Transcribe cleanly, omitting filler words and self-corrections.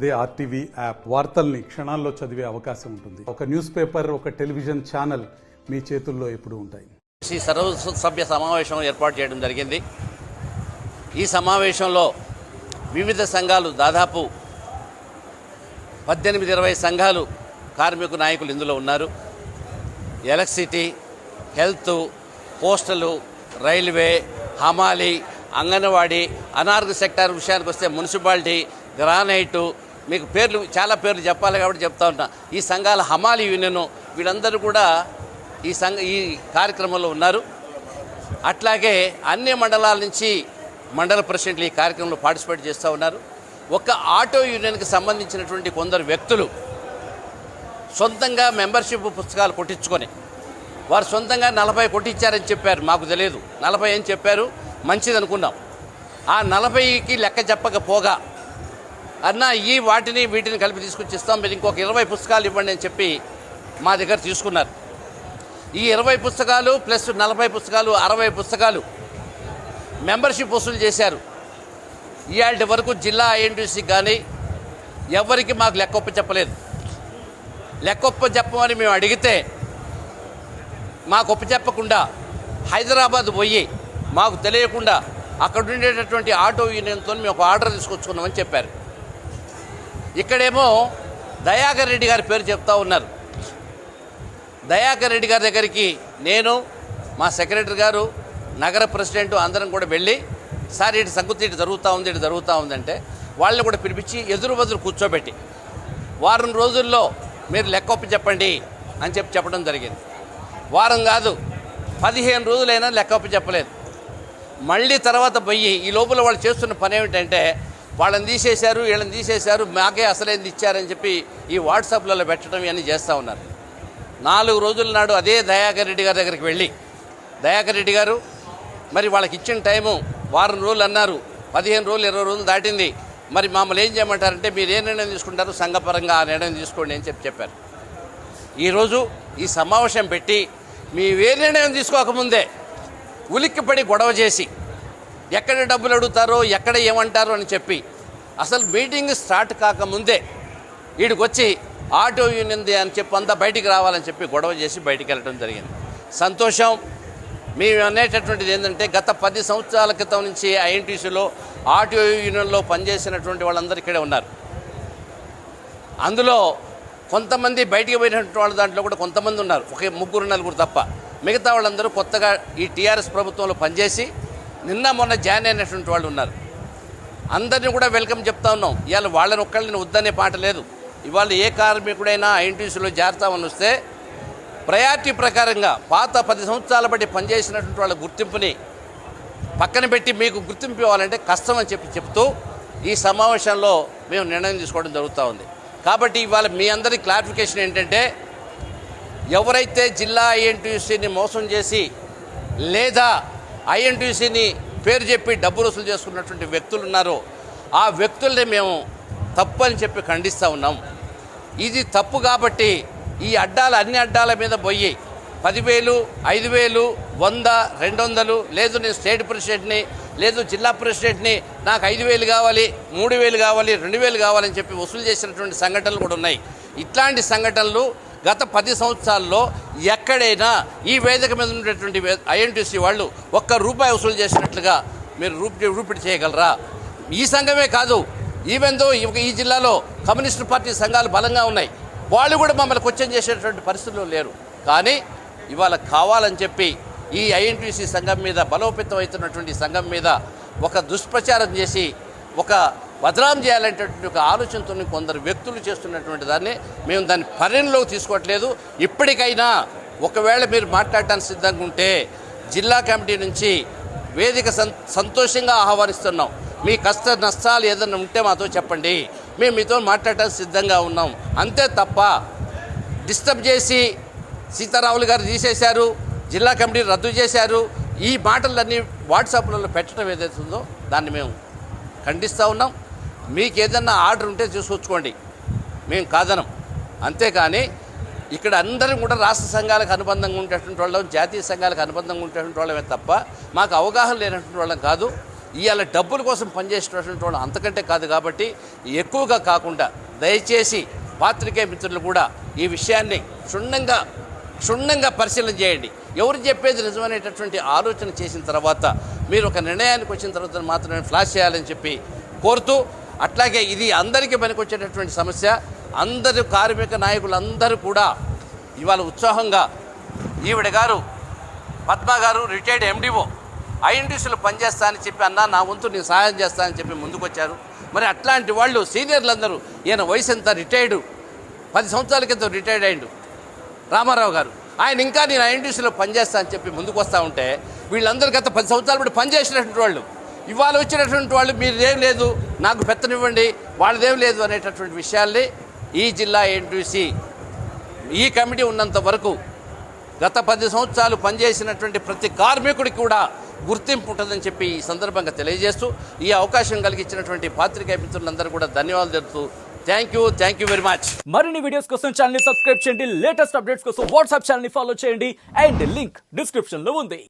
అదే RTV app వార్తల్ని క్షణాల్లో చదివే అవకాశం ఉంటుంది. ఒక న్యూస్ పేపర్, ఒక టెలివిజన్ ఛానల్ మీ చేతుల్లో ఎప్పుడూ ఉంటాయి. ఈ సర్వసభ్య సమావేశం ఏర్పాటు చేయడం జరిగింది. ఈ సమావేశంలో వివిధ సంఘాలు దాదాపు 18-20 సంఘాలు కార్మిక నాయకులు ఇందులో ఉన్నారు. ఎలక్ట్రిసిటీ, హెల్త్, పోస్టలు, రైల్వే, హమాలి, అంగన్వాడీ, అనారోగ్య సెక్టార్ విషయానికి వస్తే మున్సిపాలిటీ, గ్రానైటు, మీకు పేర్లు చాలా పేర్లు చెప్పాలి కాబట్టి చెప్తా ఉంటా. ఈ సంఘాల హమాలి యూనియన్ వీళ్ళందరూ కూడా ఈ కార్యక్రమంలో ఉన్నారు. అట్లాగే అన్ని మండలాల నుంచి మండల ప్రెసిడెంట్లు ఈ కార్యక్రమంలో పార్టిసిపేట్ చేస్తూ ఉన్నారు. ఒక ఆటో యూనియన్కి సంబంధించినటువంటి కొందరు వ్యక్తులు సొంతంగా మెంబర్షిప్ పుస్తకాలు కొట్టించుకొని వారు సొంతంగా 40 కొట్టించారని చెప్పారు. మాకు తెలియదు 40 అని చెప్పారు, మంచిది అనుకున్నాం. ఆ 40కి లెక్క చెప్పకపోగా అన్న వీటిని కలిపి తీసుకొచ్చి ఇస్తాం, మీరు ఇంకొక 20 పుస్తకాలు ఇవ్వండి అని చెప్పి మా దగ్గర తీసుకున్నారు. ఈ 20 పుస్తకాలు ప్లస్ 40 పుస్తకాలు 60 పుస్తకాలు మెంబర్షిప్ వసూలు చేశారు. ఇవాళ వరకు జిల్లా ఐఎన్టీసీకి కానీ ఎవరికి మాకు లెక్కొప్ప చెప్పలేదు. లెక్కొప్ప చెప్పమని మేము అడిగితే మాకు ఒప్ప చెప్పకుండా హైదరాబాద్ పోయి మాకు తెలియకుండా అక్కడ ఉండేటటువంటి ఆటో యూనియన్తో మేము ఒక ఆర్డర్ తీసుకొచ్చుకున్నామని చెప్పారు. ఇక్కడేమో దయాకర్ రెడ్డి గారి పేరు చెప్తా ఉన్నారు. దయాకర్ రెడ్డి గారి దగ్గరికి నేను, మా సెక్రటరీ గారు, నగర ప్రెసిడెంట్ అందరం కూడా వెళ్ళి, సార్ ఇటు సంగతి ఇటు జరుగుతూ ఉందంటే వాళ్ళని కూడా పిలిపించి ఎదురు బదులు కూర్చోబెట్టి వారం రోజుల్లో మీరు లెక్కొప్పి చెప్పండి అని చెప్పడం జరిగింది. వారం కాదు 15 రోజులైనా లెక్కొప్పి చెప్పలేదు. మళ్ళీ తర్వాత పోయి ఈ లోపల వాళ్ళు చేస్తున్న పని ఏమిటంటే వాళ్ళని తీసేశారు, వీళ్ళని తీసేశారు, మాకే అసలేంది ఇచ్చారని చెప్పి ఈ వాట్సాప్లలో పెట్టడం ఇవన్నీ చేస్తూ ఉన్నారు. 4 రోజుల నాడు అదే దయాకర్ రెడ్డి గారి దగ్గరికి వెళ్ళి, దయాకర్ రెడ్డి గారు మరి వాళ్ళకి ఇచ్చిన టైము వారం రోజులు అన్నారు, 15 రోజులు 20 రోజులు దాటింది, మరి మమ్మల్ని ఏం చేయమంటారంటే మీరు ఏ నిర్ణయం తీసుకుంటారు సంఘపరంగా ఆ నిర్ణయం తీసుకోండి అని చెప్పారు. ఈరోజు ఈ సమావేశం పెట్టి మీ ఏ నిర్ణయం తీసుకోకముందే ఉలిక్కిపడి గొడవ చేసి ఎక్కడ డబ్బులు అడుగుతారో ఎక్కడ ఏమంటారో అని చెప్పి అసలు మీటింగ్ స్టార్ట్ కాకముందే వీడికి వచ్చి ఆటో యూనియన్ అని చెప్పి అంతా బయటికి రావాలని చెప్పి గొడవ చేసి బయటికి వెళ్ళడం జరిగింది. సంతోషం. మేము అనేటటువంటిది ఏంటంటే గత 10 సంవత్సరాల క్రితం నుంచి ఐఎన్టీసీలో ఆటో యూనియన్లో పనిచేసినటువంటి వాళ్ళందరూ ఇక్కడే ఉన్నారు. అందులో కొంతమంది బయటికి పోయినటువంటి వాళ్ళ దాంట్లో కూడా కొంతమంది ఉన్నారు, ఒక 3-4 తప్ప. మిగతా వాళ్ళందరూ కొత్తగా ఈ టీఆర్ఎస్ ప్రభుత్వంలో పనిచేసి నిన్న మొన్న జాయిన్ అయినటువంటి వాళ్ళు ఉన్నారు. అందరినీ కూడా వెల్కమ్ చెప్తా ఉన్నాం. ఇవాళ వాళ్ళని ఒక్కళ్ళని వద్దనే పాట లేదు. ఇవాళ ఏ కార్మికుడైనా ఐఎన్టీసీలో చేరతామని వస్తే ప్రయారిటీ ప్రకారంగా పాత 10 సంవత్సరాల బట్టి పనిచేసినటువంటి వాళ్ళ గుర్తింపుని పక్కన పెట్టి మీకు గుర్తింపు ఇవ్వాలంటే కష్టం అని చెప్తూ ఈ సమావేశంలో మేము నిర్ణయం తీసుకోవడం జరుగుతూ ఉంది. కాబట్టి ఇవాళ మీ అందరి క్లారిఫికేషన్ ఏంటంటే ఎవరైతే జిల్లా ఐఎన్టీసీని మోసం చేసి లేదా ఐఎన్టీసీని పేరు చెప్పి డబ్బులు వసూలు చేసుకున్నటువంటి వ్యక్తులు ఉన్నారో ఆ వ్యక్తుల్ని మేము తప్పు అని చెప్పి ఖండిస్తూ ఉన్నాం. ఇది తప్పు కాబట్టి ఈ అన్ని అడ్డాల మీద పోయి 10,000, 5,000, 100, 200 లేదు నేను స్టేట్ ప్రెసిడెంట్ని లేదు జిల్లా ప్రెసిడెంట్ని నాకు 5,000 కావాలి, 3,000 కావాలి, 2,000 కావాలని చెప్పి వసూలు చేసినటువంటి సంఘటనలు కూడా ఉన్నాయి. ఇట్లాంటి సంఘటనలు గత 10 సంవత్సరాల్లో ఎక్కడైనా ఈ వేదిక మీద ఉన్నటువంటి ఐఎన్టీసీ వాళ్ళు ₹1 వసూలు చేసినట్లుగా మీరు రూపిడి చేయగలరా? ఈ సంఘమే కాదు, ఈవెందో ఈ జిల్లాలో కమ్యూనిస్టు పార్టీ సంఘాలు బలంగా ఉన్నాయి, వాళ్ళు కూడా మమ్మల్ని క్వశ్చన్ చేసేటువంటి పరిస్థితుల్లో లేరు. కానీ ఇవాళ కావాలని చెప్పి ఈ ఐఎన్టీసీ సంఘం మీద బలోపేతం అవుతున్నటువంటి సంఘం మీద ఒక దుష్ప్రచారం చేసి ఒక బదనాం చేయాలనేటటువంటి ఒక ఆలోచనతో కొందరు వ్యక్తులు చేస్తున్నటువంటి దాన్ని మేము దాన్ని పరిగణలోకి తీసుకోవట్లేదు. ఇప్పటికైనా ఒకవేళ మీరు మాట్లాడటానికి సిద్ధంగా ఉంటే జిల్లా కమిటీ నుంచి వేదిక సంతోషంగా ఆహ్వానిస్తున్నాం. మీ కష్ట నష్టాలు ఏదైనా ఉంటే మాతో చెప్పండి, మేము మీతో మాట్లాడటానికి సిద్ధంగా ఉన్నాం. అంతే తప్ప డిస్టర్బ్ చేసి సీతారాములు గారు తీసేశారు, జిల్లా కమిటీ రద్దు చేశారు, ఈ మాటలన్నీ వాట్సాప్లలో పెట్టడం ఏదైతే ఉందో దాన్ని మేము ఖండిస్తూ ఉన్నాం. మీకు ఏదన్నా ఆర్డర్ ఉంటే చూసుకొచ్చుకోండి, మేము కాదనం. అంతేకాని ఇక్కడ అందరం కూడా రాష్ట్ర సంఘాలకు అనుబంధంగా ఉండేటువంటి వాళ్ళం, జాతీయ సంఘాలకు అనుబంధంగా ఉండేటువంటి వాళ్ళమే తప్ప మాకు అవగాహన లేనటువంటి వాళ్ళం కాదు. ఇవాళ డబ్బుల కోసం పనిచేసేటటువంటి వాళ్ళు అంతకంటే కాదు. కాబట్టి ఎక్కువగా కాకుండా దయచేసి పాత్రికేయ మిత్రులు కూడా ఈ విషయాన్ని క్షుణ్ణంగా పరిశీలన చేయండి. ఎవరు చెప్పేది నిజమనేటటువంటి ఆలోచన చేసిన తర్వాత మీరు ఒక నిర్ణయానికి వచ్చిన తర్వాత మాత్రమే ఫ్లాష్ చేయాలని చెప్పి కోరుతూ, అట్లాగే ఇది అందరికీ పనికొచ్చేటటువంటి సమస్య. అందరు కార్మిక నాయకులందరూ కూడా ఇవాళ ఉత్సాహంగా ఈవిడ గారు పద్మ గారు రిటైర్డ్ ఎండిఓ ఐఎన్టీసీలో పనిచేస్తానని చెప్పి అన్నా నా వంతు నేను సహాయం చేస్తానని చెప్పి ముందుకొచ్చారు. మరి అట్లాంటి వాళ్ళు సీనియర్లందరూ, ఈయన వయసు ఎంత రిటైర్డు 10 సంవత్సరాల క్రితం రిటైర్డ్ అయ్యిండు రామారావు గారు, ఆయన ఇంకా నేను ఐఎన్టీసీలో పనిచేస్తా అని చెప్పి ముందుకు వస్తూ ఉంటే వీళ్ళందరూ గత 10 సంవత్సరాలు బట్టి పనిచేసినటువంటి వాళ్ళు ఇవాళ వచ్చినటువంటి వాళ్ళు మీదేం లేదు నాకు పెత్తనివ్వండి వాళ్ళదేం లేదు అనేటటువంటి విషయాల్ని ఈ జిల్లా ఐఎన్టీసీ ఈ కమిటీ ఉన్నంత వరకు గత 10 సంవత్సరాలు పనిచేసినటువంటి ప్రతి కార్మికుడికి కూడా గుర్తింపు ఉంటుందని చెప్పి ఈ సందర్భంగా తెలియజేస్తూ ఈ అవకాశం కలిగించినటువంటి పాత్రికేయ మిత్రులందరూ కూడా ధన్యవాదాలు తెలుపుతూ థ్యాంక్ యూ వెరీ మచ్. మరిన్ని వీడియోస్ కోసం ఛానల్ ని సబ్స్క్రైబ్ చేయండి, లేటెస్ట్ అప్డేట్స్ కోసం వాట్సాప్ ఛానల్ ని ఫాలో చేయండి అండ్ లింక్ డిస్క్రిప్షన్ లో ఉంది.